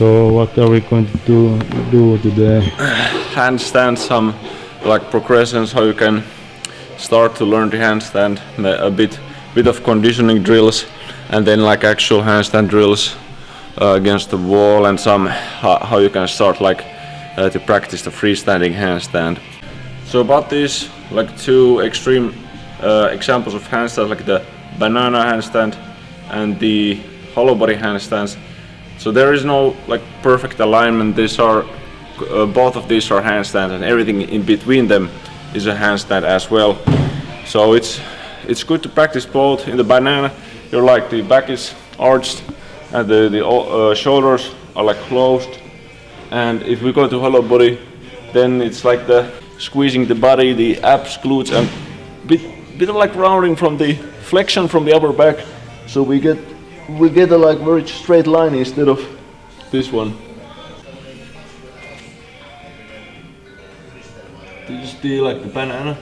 So what are we going to do today? Handstand, some like progressions, how you can start to learn the handstand, a bit of conditioning drills, and then like actual handstand drills against the wall, and some how you can start like to practice the freestanding handstand. So about these like two extreme examples of handstand, like the banana handstand and the hollow body handstands. So there is no like perfect alignment. These are both of these are handstands, and everything in between them is a handstand as well. So it's good to practice both. In the banana, you're like the back is arched and the shoulders are like closed. And if we go to hollow body, then it's like the squeezing the body, the abs, glutes, and bit of like rounding from the flexion from the upper back. So we get a like very straight line instead of this one. This is the like the banana.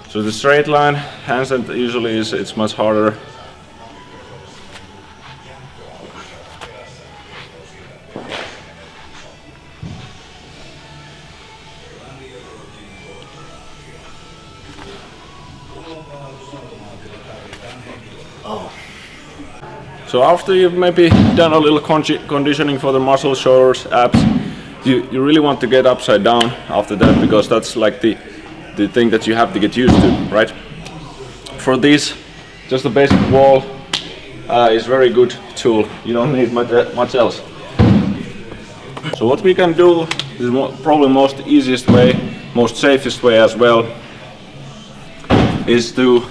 So the straight line handstand usually it's much harder. So after you've maybe done a little conditioning for the muscles, shoulders, abs, you really want to get upside down after that, because that's like the thing that you have to get used to, right? For this, just the basic wall is very good tool. You don't need much else. So what we can do is probably most easiest way, most safest way as well, is to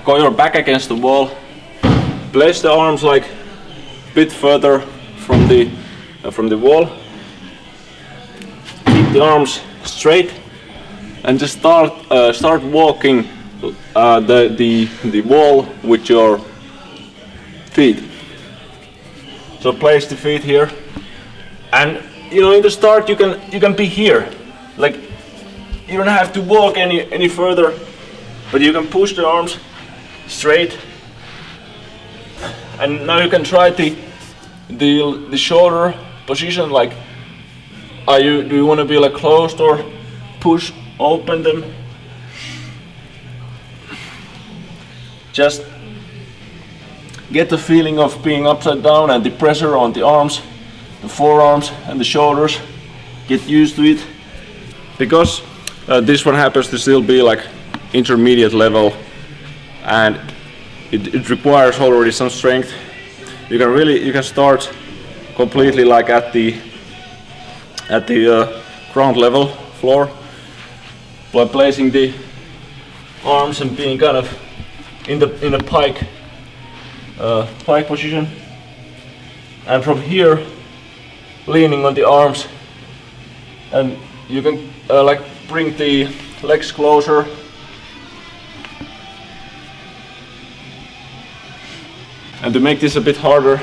go your back against the wall. Place the arms like a bit further from the wall. Keep the arms straight, and just start walking the wall with your feet. So place the feet here, and you know in the start you can be here, like you don't have to walk any further, but you can push the arms straight. And now you can try the shoulder position, like do you want to be like closed or push open them? Just get the feeling of being upside down and the pressure on the arms, the forearms and the shoulders. Get used to it, because this one happens to still be like intermediate level, and it requires already some strength. You can start completely like at the ground level floor by placing the arms and being kind of in a pike position, and from here leaning on the arms, and you can like bring the legs closer. And to make this a bit harder,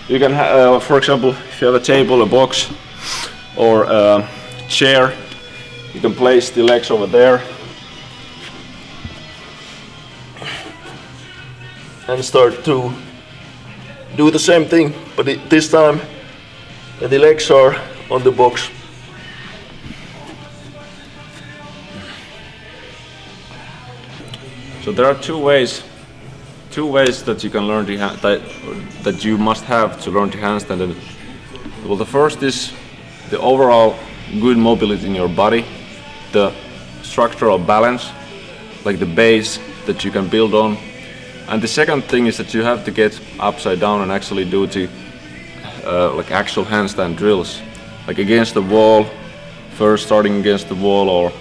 you can, for example, if you have a table, a box, or a chair, you can place the legs over there and start to do the same thing, but this time the legs are on the box. So there are two ways that you can learn that you must have to learn the handstand. And well, the first is the overall good mobility in your body, the structural balance, like the base that you can build on. And the second thing is that you have to get upside down and actually do the like actual handstand drills, like against the wall, first starting against the wall, or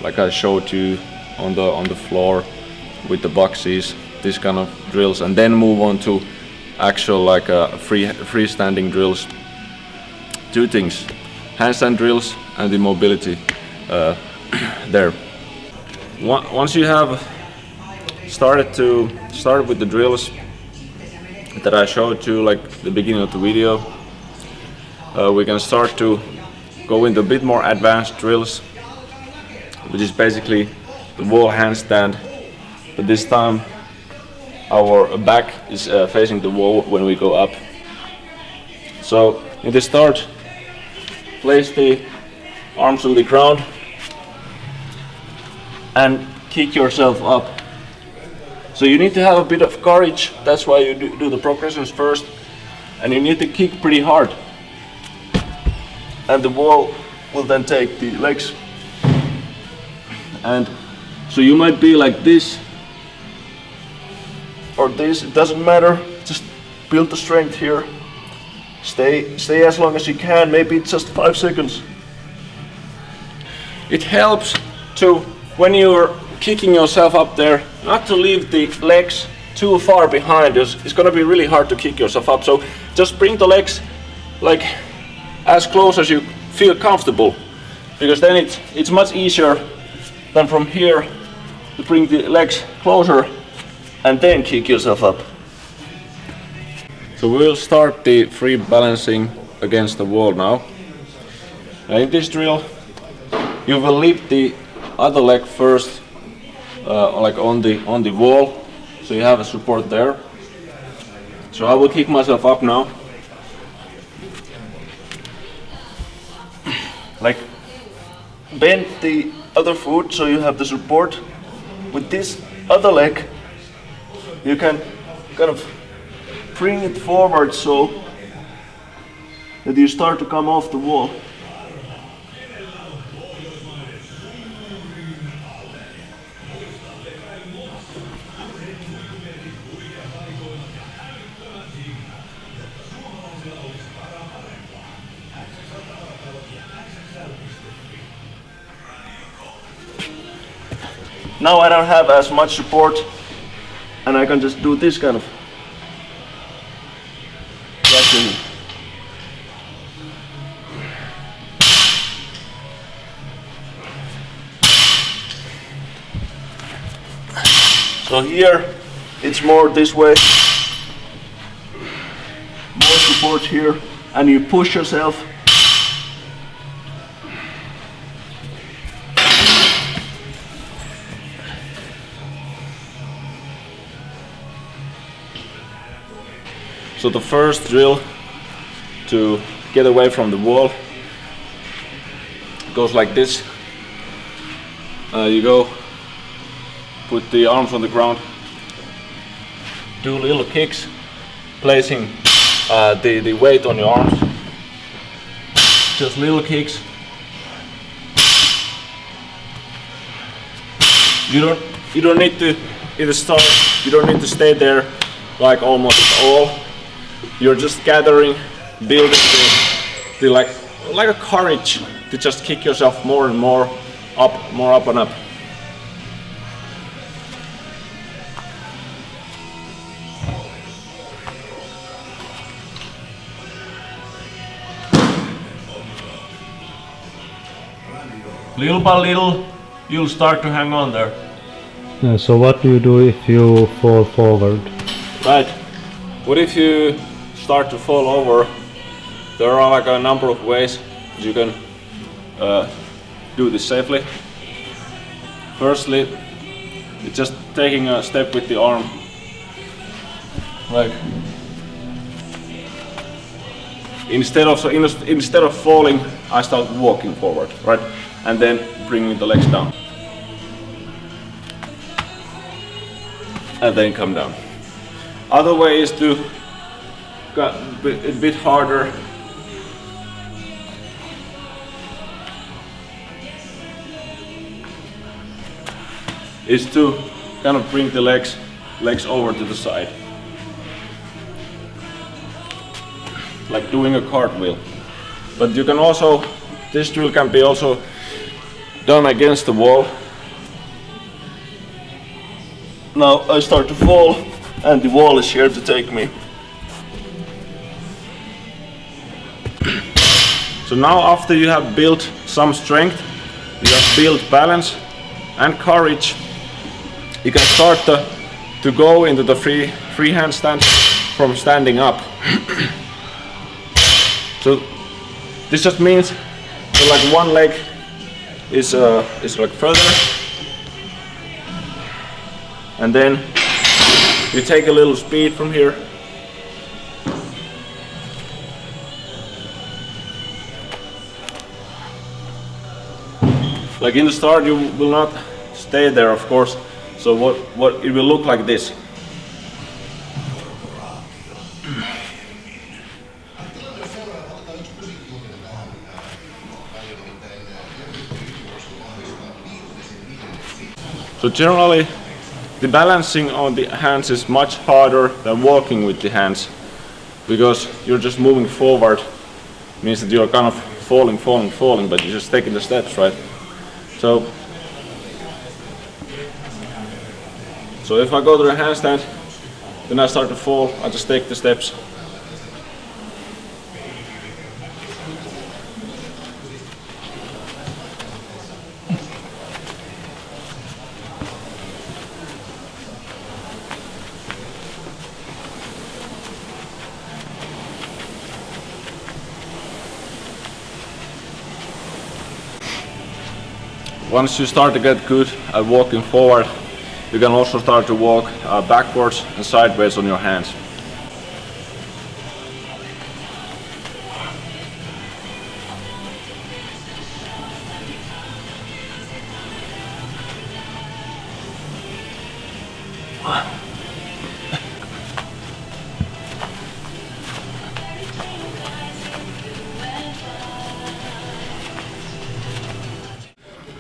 like I showed you on the floor with the boxes, this kind of drills, and then move on to actual like freestanding drills. Two things: handstand drills and the mobility there. Once you have started with the drills that I showed you like the beginning of the video, we can start to go into a bit more advanced drills, which is basically the wall handstand, but this time our back is facing the wall when we go up. So in the start, place the arms on the ground and kick yourself up. So you need to have a bit of courage, that's why you do the progressions first, and you need to kick pretty hard. And the wall will then take the legs. And so you might be like this or this, it doesn't matter, just build the strength here. Stay as long as you can, maybe it's just 5 seconds. It helps to, when you're kicking yourself up there, not to leave the legs too far behind. It's gonna be really hard to kick yourself up, so just bring the legs like as close as you feel comfortable, because then it's much easier than from here to bring the legs closer and then kick yourself up. So we'll start the free balancing against the wall now. In this drill, you will lift the other leg first, like on the wall, so you have a support there. So I will kick myself up now. Like bend the other foot so you have the support. With this other leg, you can kind of bring it forward so that you start to come off the wall. Now I don't have as much support and I can just do this kind of pressing. So here it's more this way, more support here, and you push yourself. So the first drill to get away from the wall goes like this. You go, put the arms on the ground, do little kicks, placing the weight on your arms. Just little kicks. You don't need to either start. You don't need to stay there like almost at all. You're just gathering, building the like a courage to just kick yourself more and more up and up. Little by little, you'll start to hang on there. Yeah, so what do you do if you fall forward? Right. What if you start to fall over? There are like a number of ways you can do this safely. Firstly, it's just taking a step with the arm. Like instead of falling, I start walking forward, right? And then bringing the legs down. And then come down. Other way is to get a bit harder. Is to kind of bring the legs over to the side. Like doing a cartwheel. But you can also, this drill can be also done against the wall. Now I start to fall and the wall is here to take me. So now after you have built some strength, you have built balance and courage, you can start to go into the free handstand from standing up. So this just means that like one leg is like further and then you take a little speed from here. Like in the start you will not stay there, of course, so what it will look like this. So generally the balancing on the hands is much harder than walking with the hands, because you're just moving forward, means that you're kind of falling, but you're just taking the steps, right? So if I go to the handstand, then I start to fall, I just take the steps. Once you start to get good at walking forward, you can also start to walk backwards and sideways on your hands.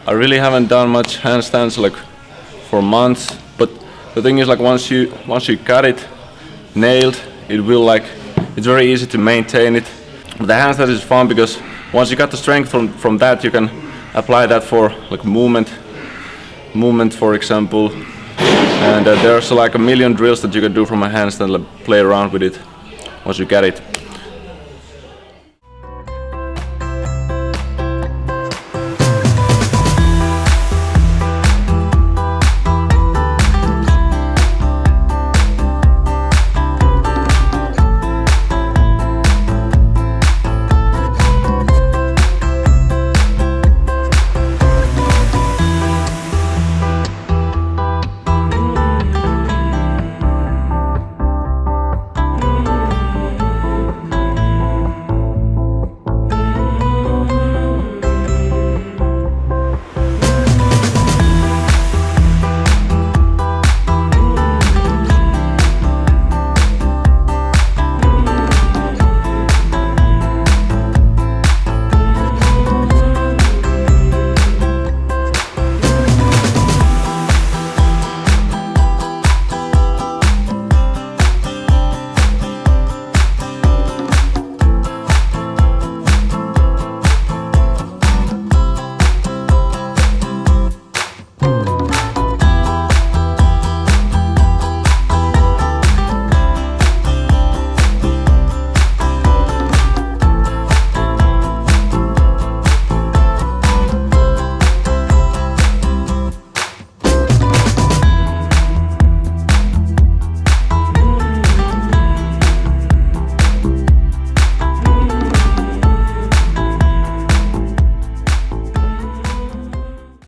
I really haven't done much handstands like for months, but the thing is, like once you got it nailed, it's very easy to maintain it. But the handstand is fun because once you got the strength from that, you can apply that for like movement for example, and there's like a million drills that you can do from a handstand, like play around with it once you get it.